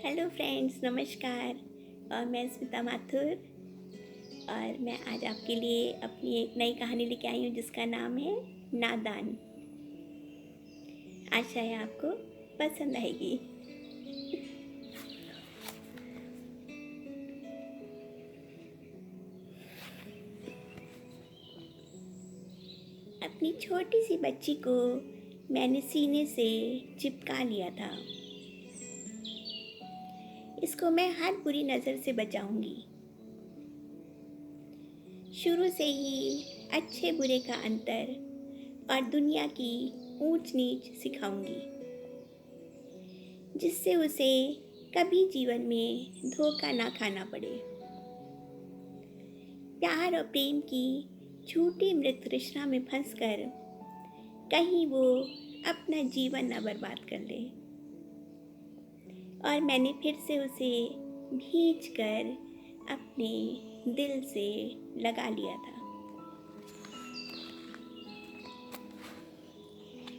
Hello friends, नमस्कार। और मैं स्मिता माथुर और मैं आज आपके लिए अपनी एक नई कहानी लेके आई हूँ जिसका नाम है नादान। आशा है आपको पसंद आएगी। अपनी छोटी सी बच्ची को मैंने सीने से चिपका लिया था। इसको मैं हर बुरी नज़र से बचाऊंगी। शुरू से ही अच्छे बुरे का अंतर और दुनिया की ऊंच नीच सिखाऊंगी, जिससे उसे कभी जीवन में धोखा ना खाना पड़े। प्यार और प्रेम की झूठी मृत तृष्णा में फंसकर कहीं वो अपना जीवन न बर्बाद कर ले। और मैंने फिर से उसे भींच कर अपने दिल से लगा लिया था।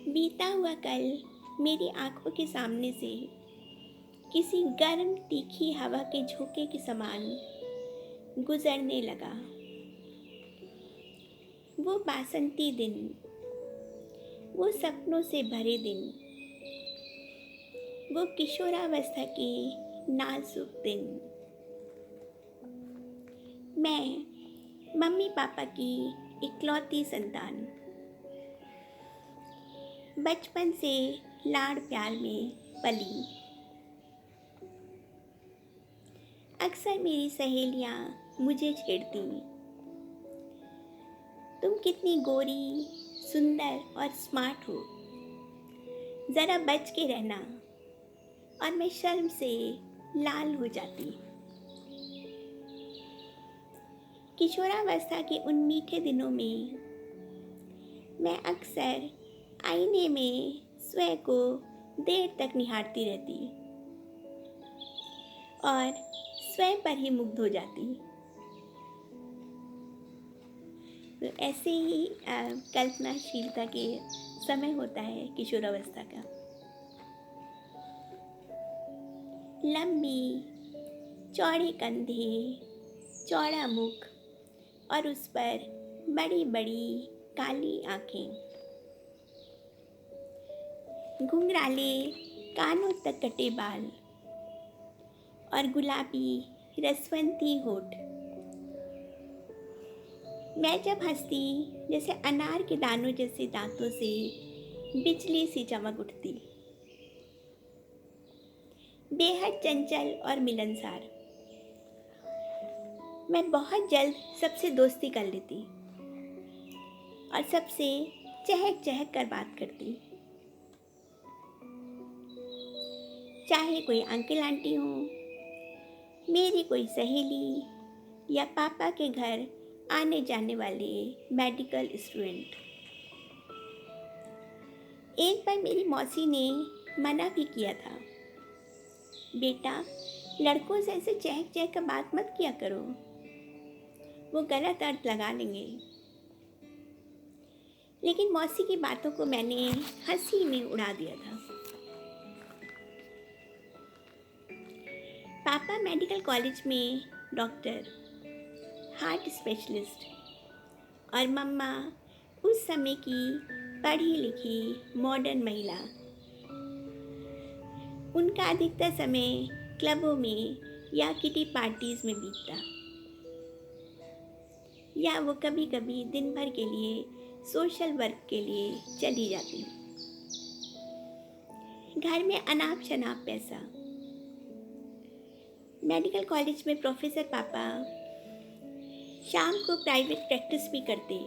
बीता हुआ कल मेरी आंखों के सामने से किसी गर्म तीखी हवा के झोंके के समान गुजरने लगा। वो बासंती दिन, वो सपनों से भरे दिन, वो किशोरावस्था के नाजुक दिन। मैं मम्मी पापा की इकलौती संतान, बचपन से लाड़ प्यार में पली। अक्सर मेरी सहेलियां मुझे छेड़ती, तुम कितनी गोरी, सुंदर और स्मार्ट हो, ज़रा बच के रहना। और मैं शर्म से लाल हो जाती। किशोरावस्था के उन मीठे दिनों में मैं अक्सर आईने में स्वयं को देर तक निहारती रहती और स्वयं पर ही मुग्ध हो जाती। तो ऐसे ही कल्पनाशीलता के समय होता है किशोरावस्था का। लंबी चौड़े कंधे, चौड़ा मुख और उस पर बड़ी बड़ी काली आंखें, घुंघराले कानों तक कटे बाल और गुलाबी रसवंती होठ। मैं जब हंसती जैसे अनार के दानों जैसे दांतों से बिजली सी चमक उठती। बेहद चंचल और मिलनसार, मैं बहुत जल्द सबसे दोस्ती कर लेती और सबसे चहक चहक कर बात करती। चाहे कोई अंकल आंटी हो, मेरी कोई सहेली या पापा के घर आने जाने वाले मेडिकल स्टूडेंट। एक बार मेरी मौसी ने मना भी किया था, बेटा लड़कों से ऐसे चहक चहक कर बात मत किया करो, वो गलत अर्थ लगा लेंगे। लेकिन मौसी की बातों को मैंने हंसी में उड़ा दिया था। पापा मेडिकल कॉलेज में डॉक्टर, हार्ट स्पेशलिस्ट और मम्मा उस समय की पढ़ी लिखी मॉडर्न महिला। उनका अधिकतर समय क्लबों में या किटी पार्टीज में बीतता, या वो कभी कभी दिन भर के लिए सोशल वर्क के लिए चली जाती। घर में अनाप शनाप पैसा। मेडिकल कॉलेज में प्रोफेसर पापा शाम को प्राइवेट प्रैक्टिस भी करते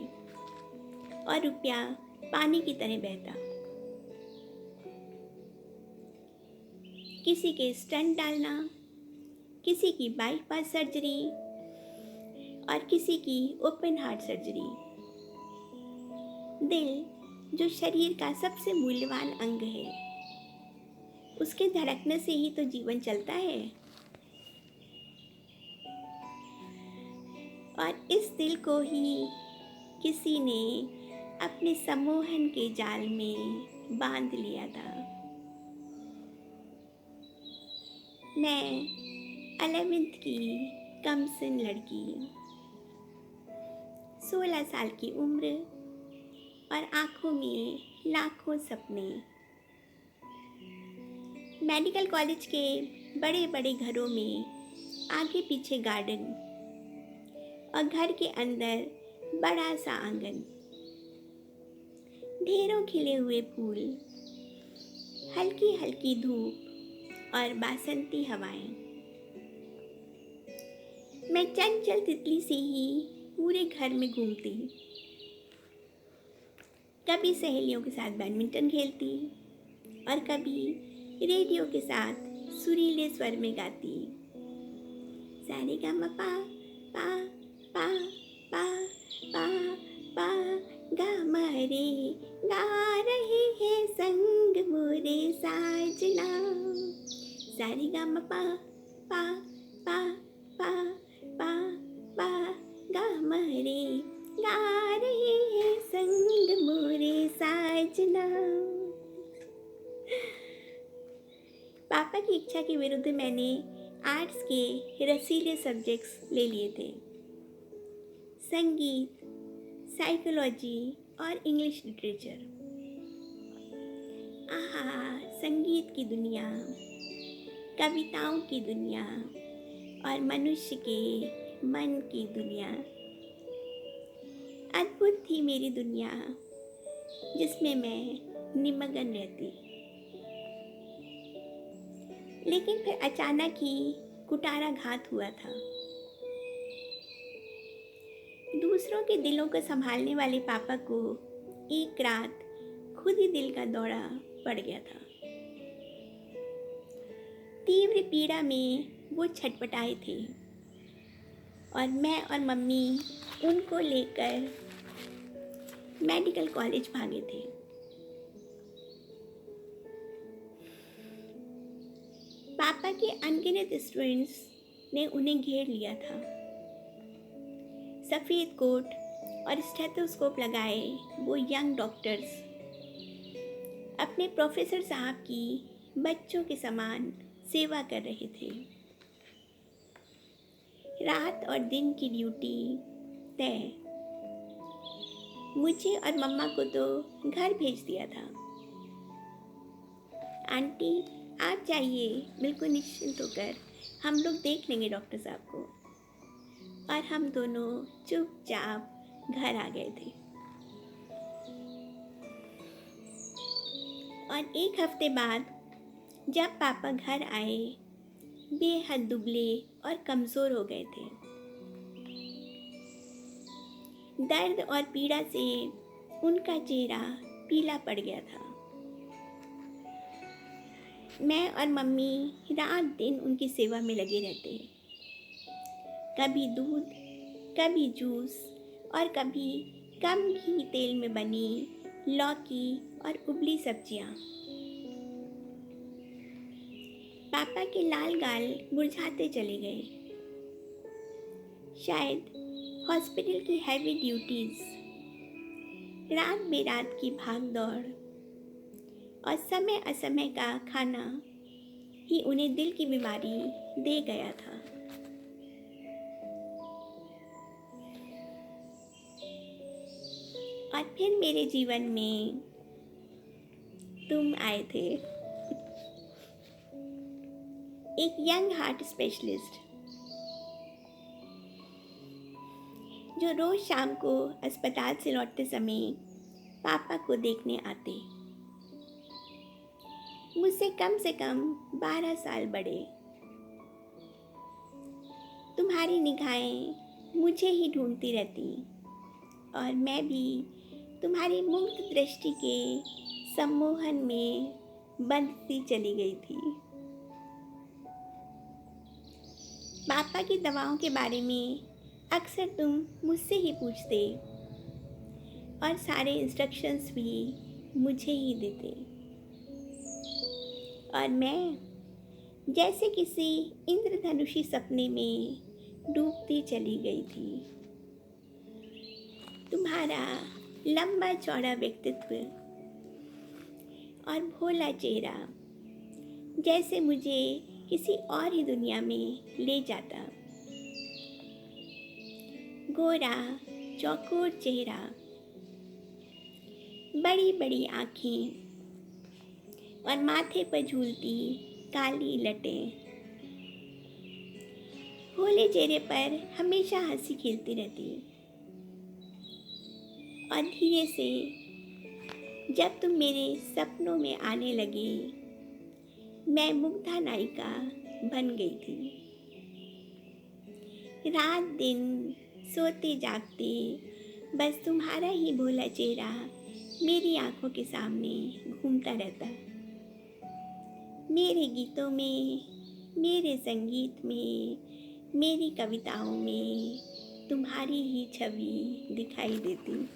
और रुपया पानी की तरह बहता। किसी के स्टंट डालना, किसी की बाईपास सर्जरी और किसी की ओपन हार्ट सर्जरी। दिल जो शरीर का सबसे मूल्यवान अंग है, उसके धड़कने से ही तो जीवन चलता है। और इस दिल को ही किसी ने अपने सम्मोहन के जाल में बांध लिया था। मैं 11th की कमसिन लड़की, 16 साल की उम्र और आँखों में लाखों सपने। मेडिकल कॉलेज के बड़े बड़े घरों में आगे पीछे गार्डन और घर के अंदर बड़ा सा आंगन, ढेरों खिले हुए फूल, हल्की हल्की धूप और बासंती हवाएं। मैं चंचल तितली सी ही पूरे घर में घूमती, कभी सहेलियों के साथ बैडमिंटन खेलती और कभी रेडियो के साथ सुरीले स्वर में गाती, सारेगामापा पा पा पा पा पा गा मरे, गा रहे हैं संग मोरे साजना, सारेगामापा पा पा पा पा पा गा मरे, गा रहे हैं संग मोरे साजना। पापा की इच्छा के विरुद्ध मैंने आर्ट्स के रसीले सब्जेक्ट्स ले लिए थे, संगीत, साइकोलॉजी और इंग्लिश लिटरेचर। आहा, संगीत की दुनिया, कविताओं की दुनिया और मनुष्य के मन की दुनिया। अद्भुत थी मेरी दुनिया जिसमें मैं निमग्न रहती। लेकिन फिर अचानक ही कुठाराघात हुआ था। दूसरों के दिलों को संभालने वाले पापा को एक रात खुद ही दिल का दौरा पड़ गया था। तीव्र पीड़ा में वो छटपटाए थे और मैं और मम्मी उनको लेकर मेडिकल कॉलेज भागे थे। पापा के अनगिनत स्टूडेंट्स ने उन्हें घेर लिया था। सफ़ेद कोट और स्टेथोस्कोप लगाए वो यंग डॉक्टर्स अपने प्रोफेसर साहब की बच्चों के समान सेवा कर रहे थे। रात और दिन की ड्यूटी तय। मुझे और मम्मा को तो घर भेज दिया था। आंटी आप जाइए, बिल्कुल निश्चिंत होकर, हम लोग देख लेंगे डॉक्टर साहब को। और हम दोनों चुपचाप घर आ गए थे। और एक हफ्ते बाद जब पापा घर आए, बेहद दुबले और कमज़ोर हो गए थे। दर्द और पीड़ा से उनका चेहरा पीला पड़ गया था। मैं और मम्मी रात दिन उनकी सेवा में लगे रहते। कभी दूध, कभी जूस और कभी कम घी तेल में बनी लौकी और उबली सब्जियां। पापा के लाल गाल मुरझाते चले गए। शायद हॉस्पिटल की हैवी ड्यूटीज, रात बेरात की भाग दौड़ और समय असमय का खाना ही उन्हें दिल की बीमारी दे गया था। और फिर मेरे जीवन में तुम आए थे, एक यंग हार्ट स्पेशलिस्ट जो रोज शाम को अस्पताल से लौटते समय पापा को देखने आते। मुझसे कम से कम 12 साल बड़े। तुम्हारी निगाहें मुझे ही ढूंढती रहती और मैं भी तुम्हारी मुग्ध दृष्टि के सम्मोहन में बंधती चली गई थी। पापा की दवाओं के बारे में अक्सर तुम मुझसे ही पूछते और सारे इंस्ट्रक्शंस भी मुझे ही देते। और मैं जैसे किसी इंद्रधनुषी सपने में डूबती चली गई थी। तुम्हारा लंबा चौड़ा व्यक्तित्व और भोला चेहरा जैसे मुझे किसी और ही दुनिया में ले जाता। गोरा चौकोर चेहरा, बड़ी बड़ी आँखें और माथे पर झूलती काली लटें। भोले चेहरे पर हमेशा हंसी खिलती रहती। और धीरे से जब तुम मेरे सपनों में आने लगे, मैं मुग्धा नायिका बन गई थी। रात दिन सोते जागते बस तुम्हारा ही भोला चेहरा मेरी आंखों के सामने घूमता रहता। मेरे गीतों में, मेरे संगीत में, मेरी कविताओं में तुम्हारी ही छवि दिखाई देती।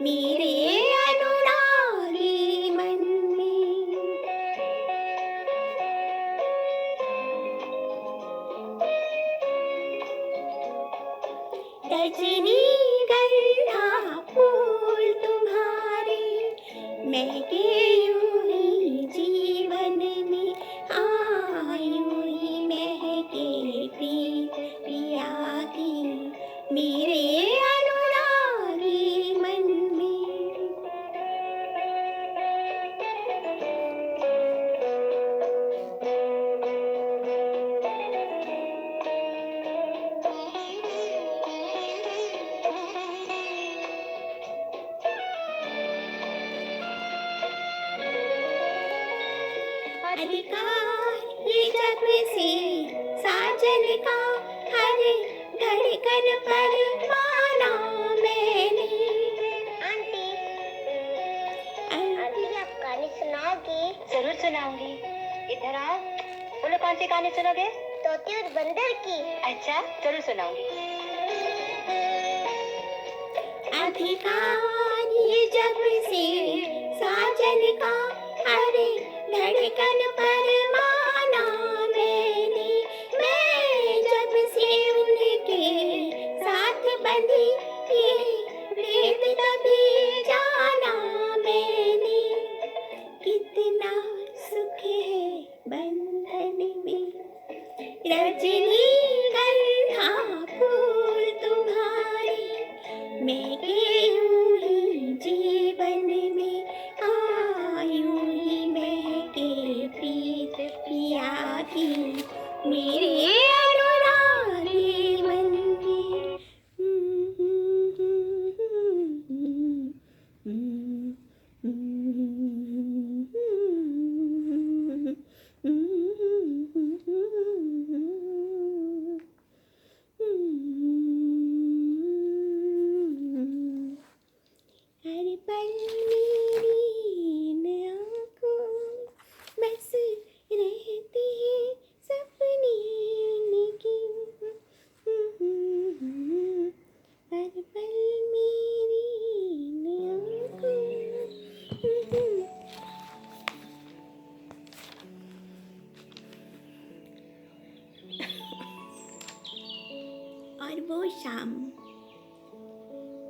मेरे अनुरागी मन में रजनीगंधा फूल तुम्हारे महके यूं ही जीवन में, यूं ही महके प्रीत पिया की मेरे अनुरागी मन में। अधिकार ये जग से साजन का हर धड़कन पर माना मैंने। आंटी आंटी आप कहानी सुनाओगी? जरूर सुनाऊंगी। इधर आओ। बोलो कौन सी कहानी सुनोगे? तोते और बंदर की। अच्छा जरूर सुनाऊंगी। अधिकार ये जग से साजन का हर धड़कन पर माना मैंने। मैं जब से उनके साथ बंधी ये भेद तभी जाना मैंने। कितना सुख है बंधन में, रजनीगंधा फूल तुम्हारे महके यूं ही जीवन में, यूं ही महके प्रीत पिया की मेरे अनुरागी मन में।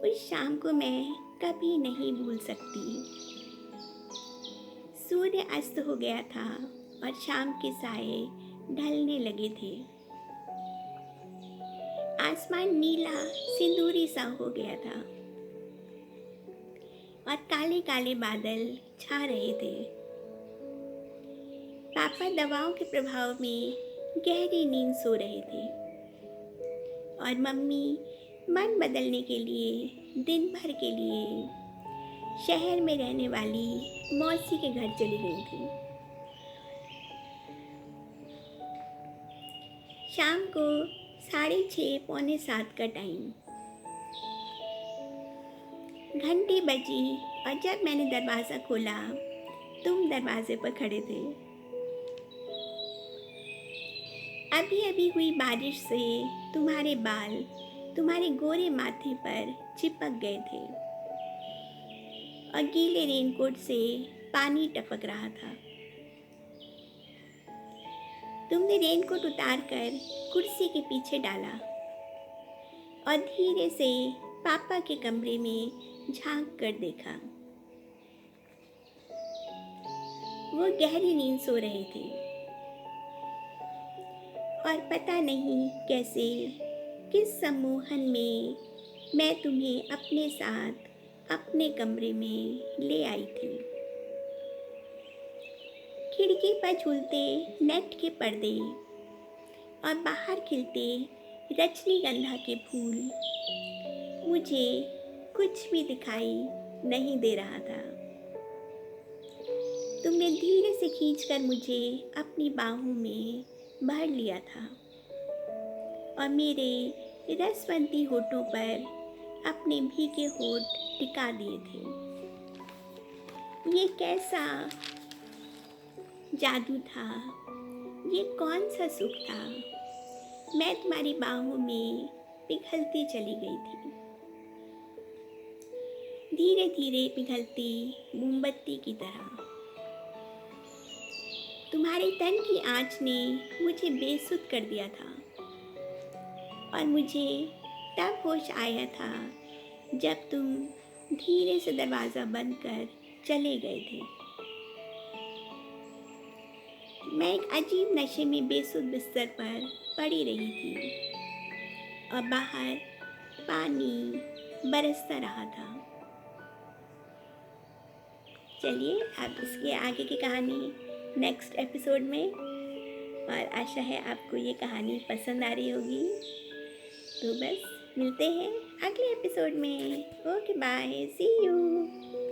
उस शाम को मैं कभी नहीं भूल सकती। सूर्य अस्त हो गया था और शाम के साए ढलने लगे थे। आसमान नीला सिंदूरी सा हो गया था और काले काले बादल छा रहे थे। पापा दवाओं के प्रभाव में गहरी नींद सो रहे थे और मम्मी मन बदलने के लिए दिन भर के लिए शहर में रहने वाली मौसी के घर चली गई थी। शाम को 6:30 पौने 7 का टाइम। घंटी बजी और जब मैंने दरवाज़ा खोला तुम दरवाजे पर खड़े थे। अभी अभी हुई बारिश से तुम्हारे बाल तुम्हारे गोरे माथे पर चिपक गए थे और गीले रेनकोट से पानी टपक रहा था। तुमने रेनकोट उतारकर कुर्सी के पीछे डाला और धीरे से पापा के कमरे में झांक कर देखा। वो गहरी नींद सो रहे थे और पता नहीं कैसे किस सम्मोहन में मैं तुम्हें अपने साथ अपने कमरे में ले आई थी। खिड़की पर झूलते नेट के पर्दे और बाहर खिलते रजनीगंधा के फूल मुझे कुछ भी दिखाई नहीं दे रहा था। तुमने धीरे से खींचकर मुझे अपनी बाहों में भर लिया था और मेरे रसवंती होठों पर अपने भीगे होठ टिका दिए थे। ये कैसा जादू था, ये कौन सा सुख था। मैं तुम्हारी बाहों में पिघलती चली गई थी, धीरे धीरे पिघलती मोमबत्ती की तरह। तुम्हारे तन की आँच ने मुझे बेसुध कर दिया था और मुझे तब होश आया था जब तुम धीरे से दरवाज़ा बंद कर चले गए थे। मैं एक अजीब नशे में बेसुध बिस्तर पर पड़ी रही थी और बाहर पानी बरसता रहा था। चलिए अब इसके आगे की कहानी नेक्स्ट एपिसोड में, और आशा है आपको ये कहानी पसंद आ रही होगी। तो बस मिलते हैं अगले एपिसोड में। Okay bye, see you.